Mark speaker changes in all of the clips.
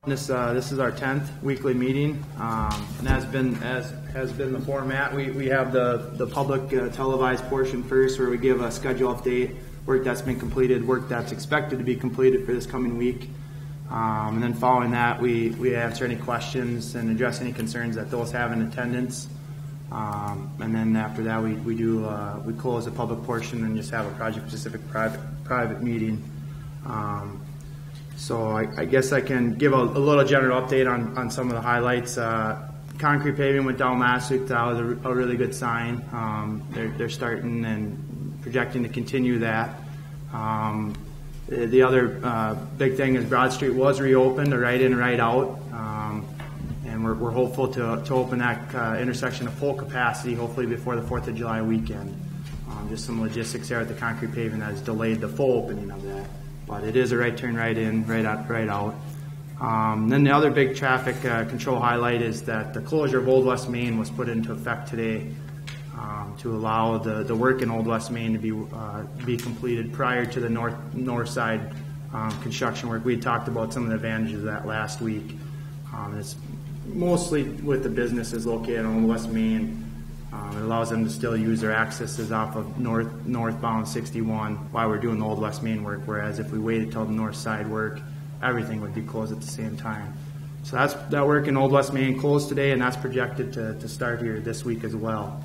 Speaker 1: This is our 10th weekly meeting, and as has been the format, we have the public televised portion first, where we give a schedule update, work that's been completed, work that's expected to be completed for this coming week, and then following that, we answer any questions and address any concerns that those have in attendance, and then after that, we close the public portion and just have a project-specific private meeting. So I guess I can give a little general update on some of the highlights. Concrete paving went down last week. That was a really good sign. They're starting and projecting to continue that. The other big thing is Broad Street was reopened, a right in, right out. And we're hopeful to open that intersection to full capacity, hopefully before the 4th of July weekend. Just some logistics there at the concrete paving that has delayed the full opening of that. But it is a right turn, right in, right out. Then the other big traffic control highlight is that the closure of Old West Main was put into effect today to allow the work in Old West Main to be completed prior to the north side construction work. We had talked about some of the advantages of that last week. It's mostly with the businesses located on Old West Main. It allows them to still use their accesses off of northbound 61 while we're doing the Old West Main work, whereas if we waited till the north side work, everything would be closed at the same time. So that work in Old West Main closed today, and that's projected to start here this week as well.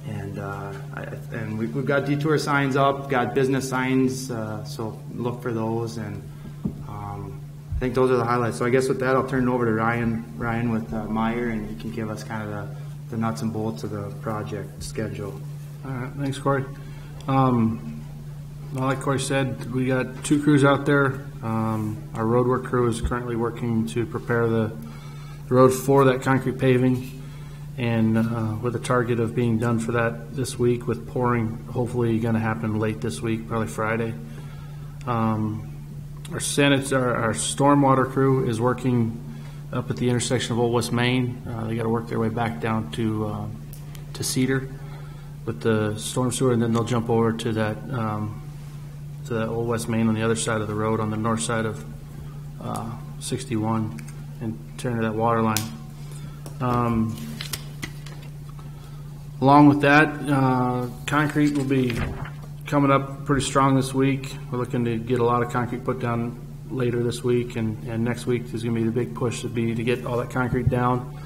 Speaker 1: And we've got detour signs up, got business signs, so look for those, and I think those are the highlights. So I guess with that, I'll turn it over to Ryan with Meyer, and he can give us kind of the nuts and bolts of the project schedule.
Speaker 2: All right, thanks, Corey. Like Corey said, we got 2 crews out there. Our road work crew is currently working to prepare the road for that concrete paving, and with a target of being done for that this week, with pouring hopefully going to happen late this week, probably Friday. Our stormwater crew is working up at the intersection of Old West Main. They got to work their way back down to Cedar with the storm sewer, and then they'll jump over to that to the Old West Main on the other side of the road, on the north side of 61, and turn to that water line. Along with that, concrete will be coming up pretty strong this week. We're looking to get a lot of concrete put down later this week, and next week is going to be the big push to get all that concrete down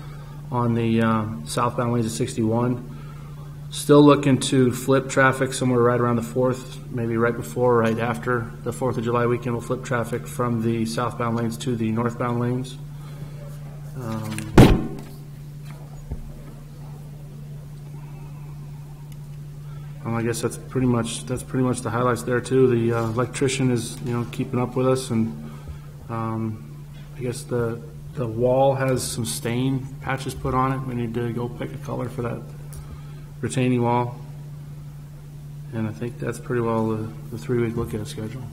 Speaker 2: on the southbound lanes of 61. Still looking to flip traffic somewhere right around the 4th, maybe right before or right after the 4th of July weekend. We'll flip traffic from the southbound lanes to the northbound lanes. I guess that's pretty much the highlights there too. The electrician is keeping up with us, and I guess the wall has some stain patches put on it. We need to go pick a color for that retaining wall, and I think that's pretty well the 3-week look-at schedule.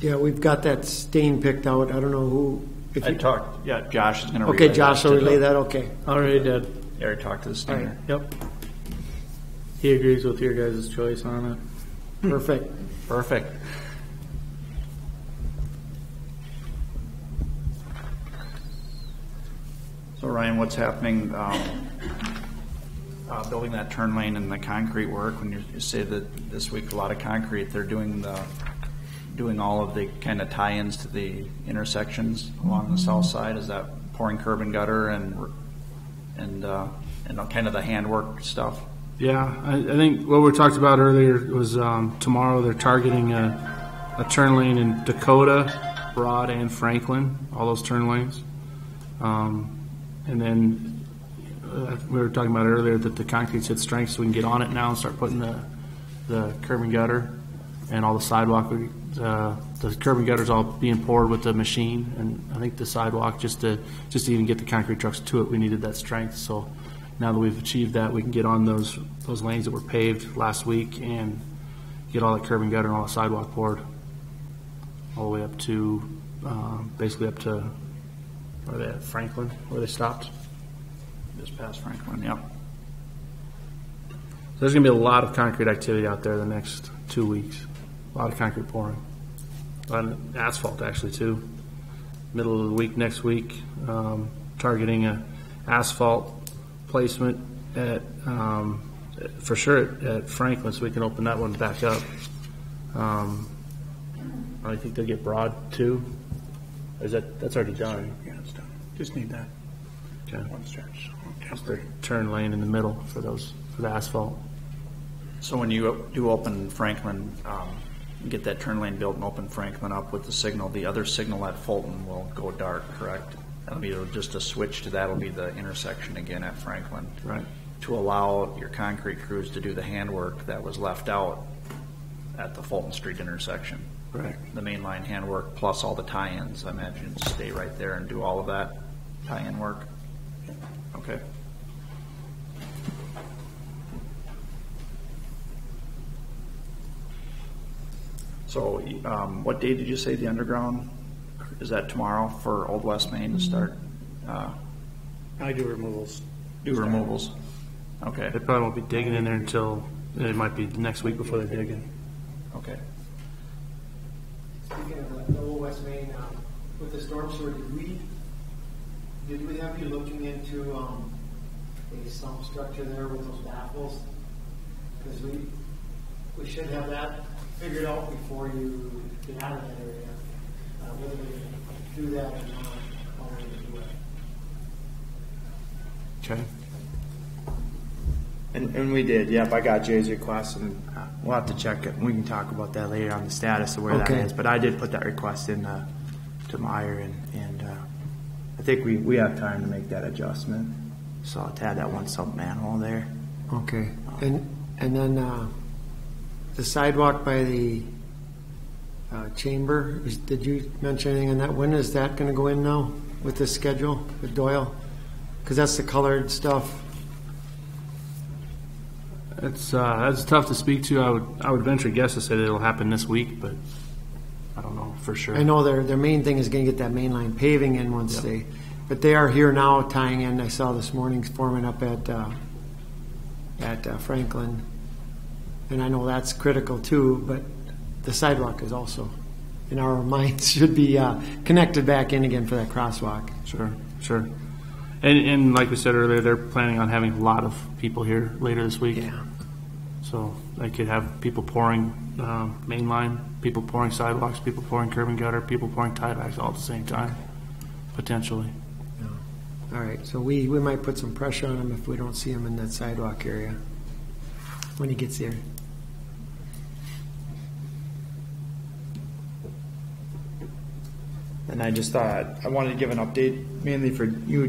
Speaker 3: Yeah, we've got that stain picked out. I don't know who.
Speaker 4: Yeah, Josh is going to.
Speaker 3: Okay, Josh will relay that. Okay,
Speaker 2: already did.
Speaker 4: I already talked to the stinger.
Speaker 3: Right.
Speaker 2: Yep. He agrees with your guys' choice on it.
Speaker 3: Perfect.
Speaker 4: Perfect. So Ryan, what's happening building that turn lane and the concrete work? When you say that this week a lot of concrete, they're doing all of the kind of tie-ins to the intersections along the south side. Is that pouring curb and gutter and kind of the handwork stuff?
Speaker 2: Yeah, I think what we talked about earlier was tomorrow they're targeting a turn lane in Dakota, Broad, and Franklin, all those turn lanes. And then we were talking about earlier that the concrete's hit strength, so we can get on it now and start putting the curb and gutter and all the sidewalk. The curb and gutter's all being poured with the machine, and I think the sidewalk, just to even get the concrete trucks to it, we needed that strength. So now that we've achieved that, we can get on those lanes that were paved last week and get all that curb and gutter and all the sidewalk poured all the way up to basically up to where they at Franklin, where they stopped.
Speaker 4: Just past Franklin, yep.
Speaker 2: So there's going to be a lot of concrete activity out there the next 2 weeks. A lot of concrete pouring. on asphalt actually too. Middle of the week next week, targeting a asphalt placement at for sure at Franklin, so we can open that one back up. I think they'll get Broad too. Or is that's already done?
Speaker 5: Yeah, it's done. Just need that
Speaker 2: Okay.
Speaker 5: one stretch.
Speaker 2: Just the turn lane in the middle for the asphalt.
Speaker 4: So when you do open Franklin, get that turn lane built and open Franklin up with the signal, the other signal at Fulton will go dark, correct? That'll be just a switch to that'll be the intersection again at Franklin.
Speaker 2: Right.
Speaker 4: To allow your concrete crews to do the handwork that was left out at the Fulton Street intersection.
Speaker 2: Right.
Speaker 4: The mainline handwork plus all the tie-ins, I imagine, stay right there and do all of that tie-in work? Okay. So, what day did you say the underground, is that tomorrow for Old West Main to start,
Speaker 5: I do removals.
Speaker 4: do removals? Okay,
Speaker 2: They probably won't be digging in there until it might be the next week before they're digging.
Speaker 4: okay.
Speaker 3: Speaking of the Old West Main, with the storm sewer, did we have you looking into a sump structure there with those baffles? Because we should have that figured out before you get out of that area. Whether we do that or not, how we're going to do it.
Speaker 2: Okay.
Speaker 1: And we did, yep, I got Jay's request, and we'll have to check it. We can talk about that later on the status of where that
Speaker 3: Okay.
Speaker 1: is. But I did put that request in to Meyer, and I think we have time to make that adjustment. So to add that one sump manhole there.
Speaker 3: Okay. And then the sidewalk by the chamber, did you mention anything on that? When is that going to go in now with the schedule with Doyle? Because that's the colored stuff.
Speaker 2: That's tough to speak to. I would venture a guess to say that it'll happen this week, but I don't know for sure.
Speaker 3: I know their main thing is going to get that main line paving in once but they are here now tying in. I saw this morning forming up at Franklin, and I know that's critical too. But the sidewalk is also, in our minds, should be connected back in again for that crosswalk.
Speaker 2: Sure. And like we said earlier, they're planning on having a lot of people here later this week.
Speaker 3: Yeah.
Speaker 2: So they could have people pouring main line, people pouring sidewalks, people pouring curb and gutter, people pouring tiebacks all at the same time, potentially.
Speaker 3: All right, so we might put some pressure on him if we don't see him in that sidewalk area when he gets there.
Speaker 1: And I just thought I wanted to give an update mainly for you,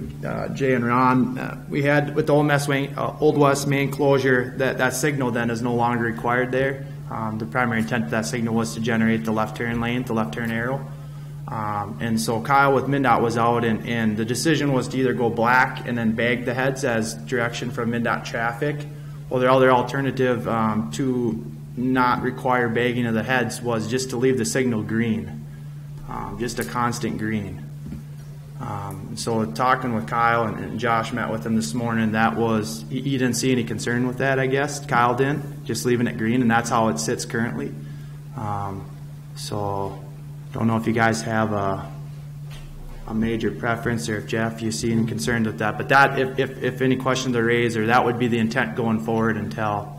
Speaker 1: Jay and Ron. We had with the Old West Main closure, that signal then is no longer required there. The primary intent of that signal was to generate the left turn lane, the left turn arrow. And so Kyle with MnDOT was out, and the decision was to either go black and then bag the heads as direction from MnDOT traffic, or the other alternative to not require bagging of the heads was just to leave the signal green. Just a constant green. So talking with Kyle and Josh met with him this morning, that was, he didn't see any concern with that, I guess. Kyle didn't, just leaving it green, and that's how it sits currently. So don't know if you guys have a major preference, or if Jeff, you see any concerns with that. But that, if any questions are raised, or that would be the intent going forward until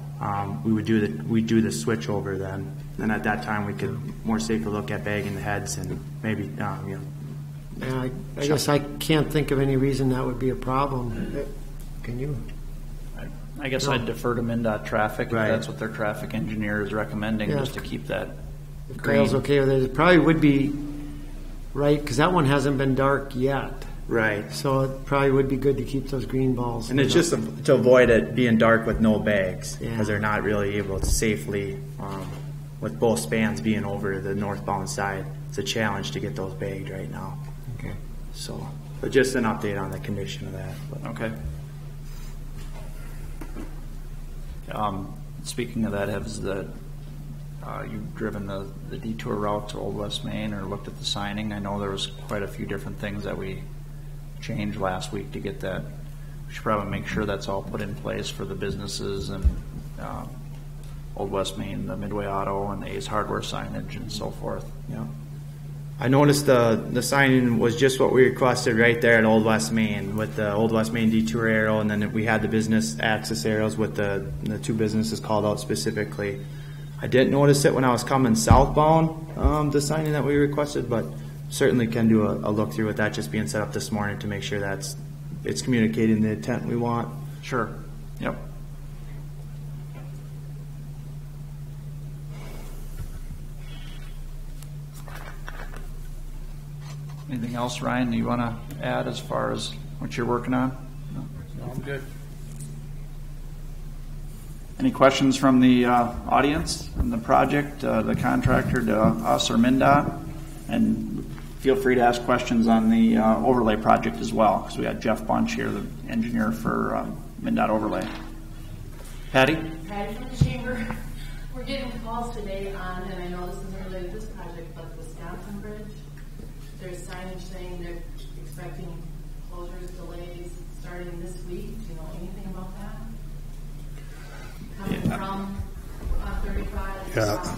Speaker 1: we do the switch over then. And at that time, we could more safely look at bagging the heads and maybe,
Speaker 3: I guess I can't think of any reason that would be a problem. Can you?
Speaker 4: I guess I'd defer to MnDOT traffic if
Speaker 1: Right.
Speaker 4: that's what their traffic engineer is recommending,
Speaker 3: Yeah.
Speaker 4: just to keep that
Speaker 3: If
Speaker 4: green.
Speaker 3: Kyle's okay with it, it probably would be right, because that one hasn't been dark yet.
Speaker 1: right.
Speaker 3: So it probably would be good to keep those green balls.
Speaker 1: And it's just to avoid it being dark with no bags,
Speaker 3: Yeah.
Speaker 1: because they're not really able to safely, with both spans being over the northbound side, it's a challenge to get those bagged right now.
Speaker 3: Okay.
Speaker 1: So, but just an update on the condition of that. But.
Speaker 4: Okay. Speaking of that, has you've driven the detour route to Old West Main or looked at the signing? I know there was quite a few different things that we changed last week to get that. We should probably make sure that's all put in place for the businesses and Old West Main, the Midway Auto and the Ace Hardware signage and so forth.
Speaker 1: Yeah. I noticed the signing was just what we requested right there at Old West Main with the Old West Main detour arrow, and then we had the business access arrows with the two businesses called out specifically. I didn't notice it when I was coming southbound, the signing that we requested, but certainly can do a look through with that just being set up this morning to make sure it's communicating the intent we want.
Speaker 4: Sure. Yep. Anything else, Ryan, you want to add as far as what you're working on?
Speaker 2: No, I'm good.
Speaker 4: Any questions from the audience on the project, the contractor to us or MnDOT? And feel free to ask questions on the overlay project as well, because we got Jeff Bunch here, the engineer for MnDOT overlay. Patty?
Speaker 6: Patty from the chamber. We're getting calls today on, and I know this isn't related to this project, but the Wisconsin Bridge. There's signage saying they're expecting closures, delays starting this week. Do you know anything about that? Coming from 35?
Speaker 7: Yeah,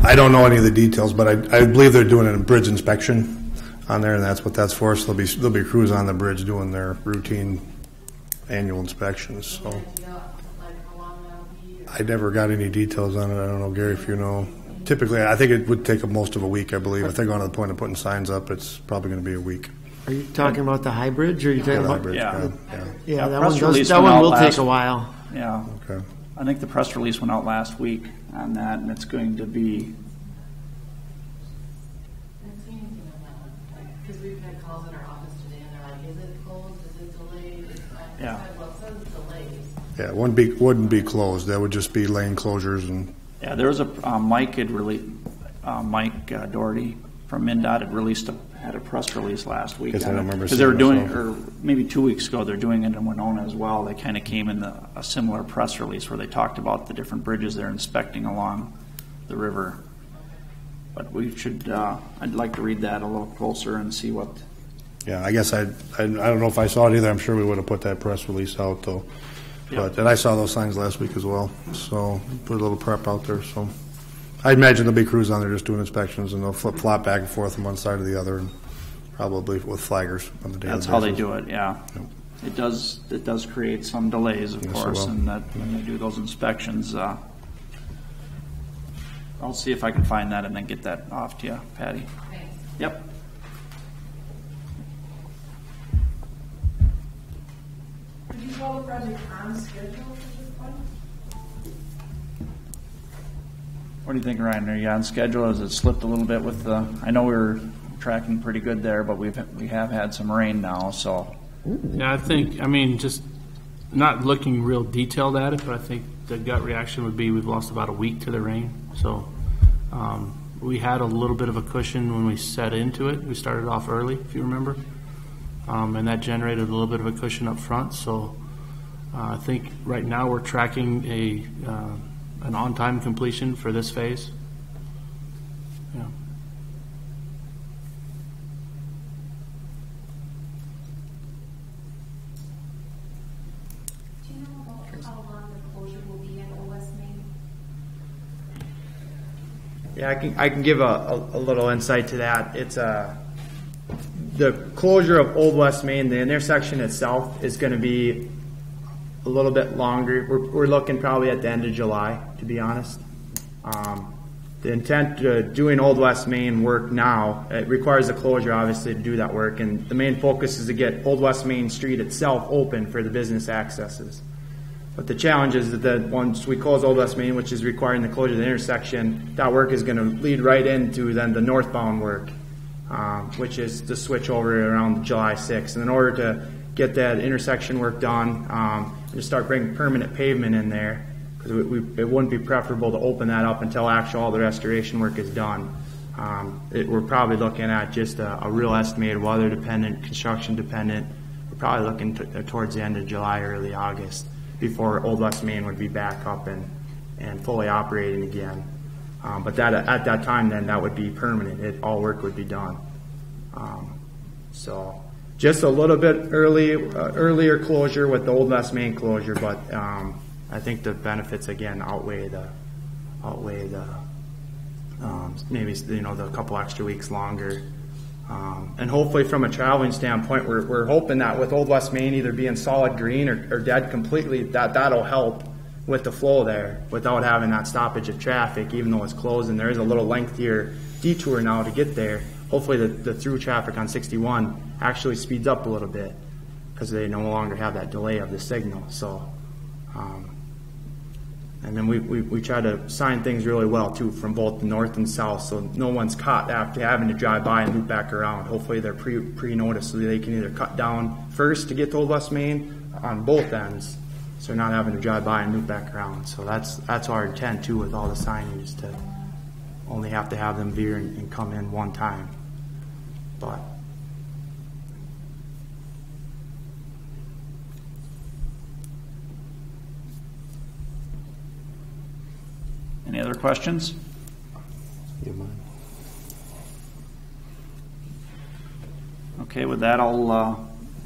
Speaker 7: I don't know any of the details, but I believe they're doing a bridge inspection on there, and that's what that's for. So there'll be crews on the bridge doing their routine annual inspections. So
Speaker 6: Like how long that'll be?
Speaker 7: I never got any details on it. I don't know, Gary, if you know. Typically, I think it would take most of a week, I believe. If they're going to the point of putting signs up, it's probably going to be a week.
Speaker 3: Are you talking about the high bridge, or are you talking about?
Speaker 7: Bridge,
Speaker 4: Yeah.
Speaker 3: Yeah, that
Speaker 4: press
Speaker 3: one
Speaker 4: release
Speaker 3: that
Speaker 4: went
Speaker 3: one
Speaker 4: out
Speaker 3: will take
Speaker 4: last-
Speaker 3: a while.
Speaker 4: Yeah.
Speaker 7: Okay.
Speaker 4: I think the press release went out last week on that, and it's going to be,
Speaker 6: I haven't seen anything on that one. Because we've had calls in our office today, and they're like, is it closed? Is it delayed?
Speaker 4: Yeah.
Speaker 6: Well, it says delays.
Speaker 7: Yeah, it wouldn't be closed. That would just be lane closures and.
Speaker 4: yeah, there was a, Mike had Mike Doherty from MnDOT had a press release last week.
Speaker 7: Guess I don't remember
Speaker 4: Because they were
Speaker 7: seeing it
Speaker 4: doing, or maybe 2 weeks ago, they're doing it in Winona as well. They kind of came in a similar press release where they talked about the different bridges they're inspecting along the river. But we should, I'd like to read that a little closer and see what.
Speaker 7: Yeah, I guess I don't know if I saw it either. I'm sure we would have put that press release out though.
Speaker 4: Yep.
Speaker 7: And I saw those signs last week as well. So put a little prep out there. So I imagine there'll be crews on there just doing inspections, and they'll flip-flop back and forth from one side to the other, and probably with flaggers on the day.
Speaker 4: That's how they do it, yeah. It does create some delays, of
Speaker 7: Yes, it
Speaker 4: course,
Speaker 7: will.
Speaker 4: and that when they do those inspections, I'll see if I can find that and then get that off to you, Patty.
Speaker 6: Thanks.
Speaker 4: Yep.
Speaker 8: Could you call the project on schedule at this point?
Speaker 4: What do you think, Ryan? Are you on schedule? Has it slipped a little bit with the, I know we were tracking pretty good there, but we have had some rain now, so.
Speaker 2: Yeah, I mean, just not looking real detailed at it, but I think the gut reaction would be we've lost about a week to the rain. So we had a little bit of a cushion when we set into it. We started off early, if you remember, and that generated a little bit of a cushion up front. So I think right now we're tracking an on-time completion for this phase. Yeah.
Speaker 9: Do you know about how long the closure will be at Old West Main?
Speaker 1: Yeah, I can give a little insight to that. It's the closure of Old West Main, the intersection itself is going to be a little bit longer. We're looking probably at the end of July, to be honest. The intent doing Old West Main work now, it requires a closure obviously to do that work, and the main focus is to get Old West Main Street itself open for the business accesses. But the challenge is that once we close Old West Main, which is requiring the closure of the intersection, that work is going to lead right into then the northbound work, which is to switch over around July 6th. And in order to get that intersection work done, and start bringing permanent pavement in there, because it wouldn't be preferable to open that up until actually all the restoration work is done. We're probably looking at just a real estimated weather dependent, construction dependent. We're probably looking towards the end of July, early August, before Old West Main would be back up and fully operating again. But that at that time, then that would be permanent. All work would be done. So just a little bit earlier closure with the Old West Main closure, but I think the benefits again outweigh the maybe the couple extra weeks longer And hopefully from a traveling standpoint, we're hoping that with Old West Main either being solid green or dead completely, that'll help with the flow there without having that stoppage of traffic, even though it's closed and there is a little lengthier detour now to get there. Hopefully the through traffic on 61 actually speeds up a little bit because they no longer have that delay of the signal. So, and then we try to sign things really well too from both the north and south, so no one's caught after having to drive by and loop back around. Hopefully they're pre-noticed so they can either cut down first to get to Old West Main on both ends, so they're not having to drive by and loop back around. So that's our intent too with all the signage, to only have to have them veer and come in one time. But
Speaker 4: any other questions? Okay, with that,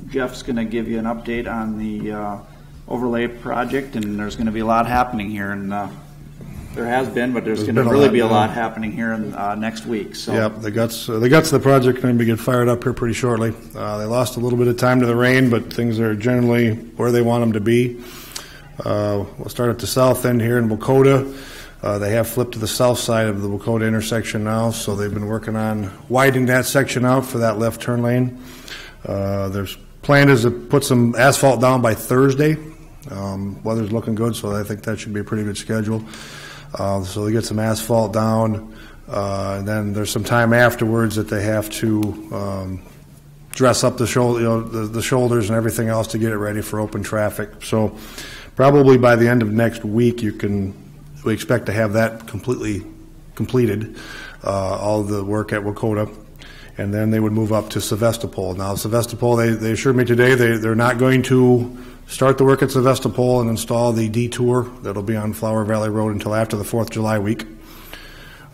Speaker 4: Jeff's going to give you an update on the overlay project, and there's going to be a lot happening here, and there has been, but there's going to really be a lot happening here in, next week. So.
Speaker 7: Yep, the guts of the project are going to get fired up here pretty shortly. They lost a little bit of time to the rain, but things are generally where they want them to be. We'll start at the south end here in Wacota. They have flipped to the south side of the Wacota intersection now, so they've been working on widening that section out for that left turn lane. Their plan is to put some asphalt down by Thursday. Weather's looking good, so I think that should be a pretty good schedule. So they get some asphalt down, and then there's some time afterwards that they have to dress up the shoulders and everything else to get it ready for open traffic. So probably by the end of next week, we expect to have that completely completed, all the work at Wacota, and then they would move up to Sevastopol. Now, Sevastopol, they assured me today they're not going to start the work at Sevastopol and install the detour that'll be on Flower Valley Road until after the 4th of July week.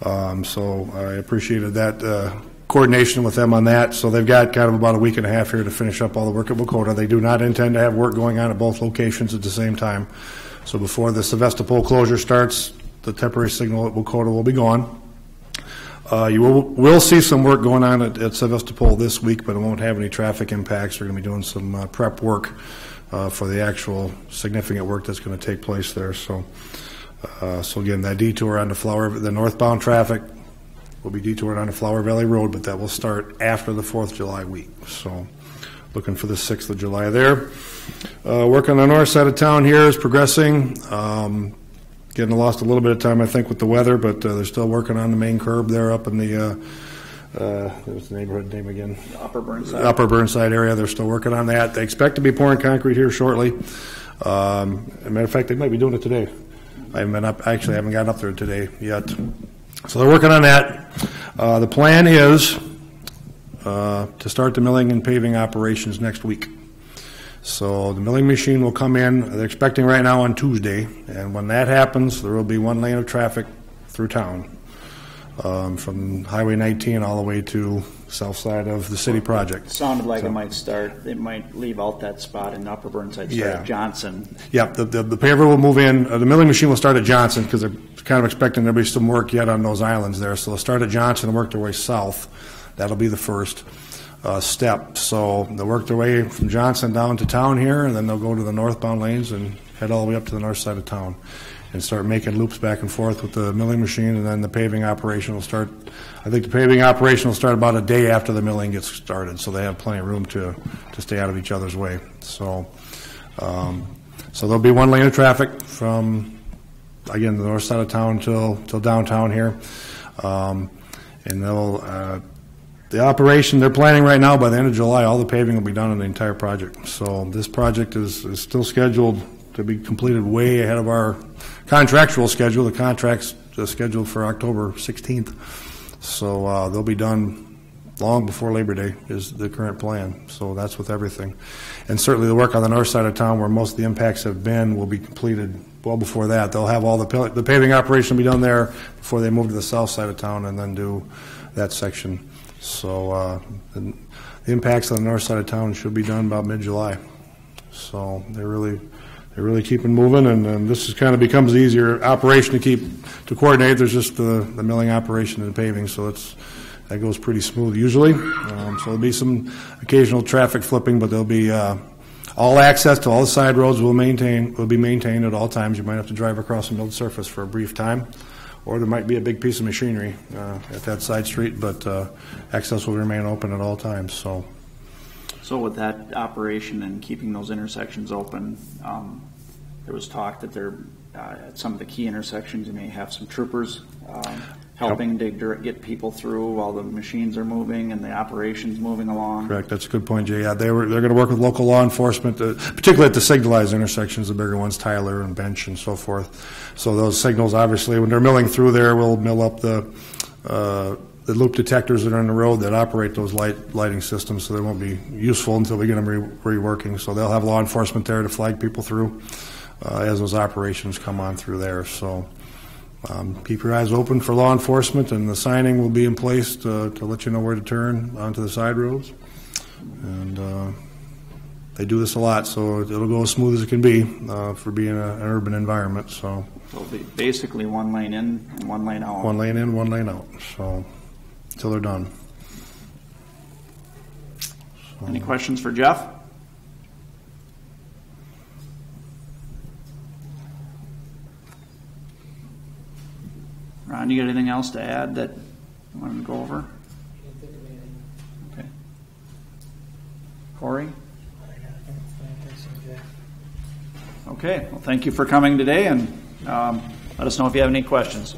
Speaker 7: So I appreciated that coordination with them on that. So they've got kind of about a week and a half here to finish up all the work at Wacota. They do not intend to have work going on at both locations at the same time. So before the Sevastopol closure starts, the temporary signal at Wacota will be gone. You will see some work going on at Sevastopol this week, but it won't have any traffic impacts. They're going to be doing some prep work for the actual significant work that's going to take place there. So again, that detour on the northbound traffic will be detoured on the Flower Valley Road, but that will start after the 4th of July week. So looking for the 6th of July there. Work on the north side of town here is progressing. Getting lost a little bit of time, I think, with the weather, but they're still working on the main curb there up in the, what's the neighborhood name again?
Speaker 4: Upper Burnside.
Speaker 7: Upper Burnside area. They're still working on that. They expect to be pouring concrete here shortly. As a matter of fact, they might be doing it today. I haven't gotten up there today yet. So they're working on that. The plan is to start the milling and paving operations next week. So the milling machine will come in, they're expecting right now on Tuesday, and when that happens, there will be one lane of traffic through town, from Highway 19 all the way to south side of the city project.
Speaker 4: It sounded like they might leave out that spot in Upper Burnside, at Johnson.
Speaker 7: Yep, the paver will move in, the milling machine will start at Johnson because they're kind of expecting there'll be some work yet on those islands there, so they'll start at Johnson and work their way south. That'll be the first step. So they'll work their way from Johnson down to town here, and then they'll go to the northbound lanes and head all the way up to the north side of town and start making loops back and forth with the milling machine, and then the paving operation will start. I think the paving operation will start about a day after the milling gets started, so they have plenty of room to stay out of each other's way. So there'll be one lane of traffic from, again, the north side of town till downtown here, and they'll the operation they're planning right now, by the end of July, all the paving will be done on the entire project. So this project is still scheduled to be completed way ahead of our contractual schedule. The contract's scheduled for October 16th. So they'll be done long before Labor Day is the current plan. So that's with everything. And certainly the work on the north side of town where most of the impacts have been will be completed well before that. They'll have all the paving operation will be done there before they move to the south side of town and then do that section. So the impacts on the north side of town should be done about mid-July. So they're really keeping moving, and this is kind of becomes the easier operation to coordinate. There's just the milling operation and the paving, so That goes pretty smooth usually. So there'll be some occasional traffic flipping, but there'll be all access to all the side roads will be maintained at all times. You might have to drive across a milled surface for a brief time, or there might be a big piece of machinery at that side street, but access will remain open at all times.
Speaker 4: So with that operation and keeping those intersections open, there was talk that at some of the key intersections, you may have some troopers helping to get people through while the machines are moving and the operation's moving along.
Speaker 7: Correct. That's a good point, Jay. Yeah, they're going to work with local law enforcement, particularly at the signalized intersections, the bigger ones, Tyler and Bench and so forth. So those signals, obviously, when they're milling through there, will mill up the loop detectors that are on the road that operate those lighting systems, so they won't be useful until we get them reworking. So they'll have law enforcement there to flag people through as those operations come on through there. So keep your eyes open for law enforcement, and the signing will be in place to let you know where to turn onto the side roads. And they do this a lot, so it'll go as smooth as it can be for being an urban environment. So
Speaker 4: it'll be basically 1 lane in and 1 lane out.
Speaker 7: 1 lane in, 1 lane out. So until they're done.
Speaker 4: Any questions for Jeff? Ron, you got anything else to add that you wanted to go over?
Speaker 3: Can't think of anything.
Speaker 4: Okay. Corey? Okay. Well, thank you for coming today, and let us know if you have any questions.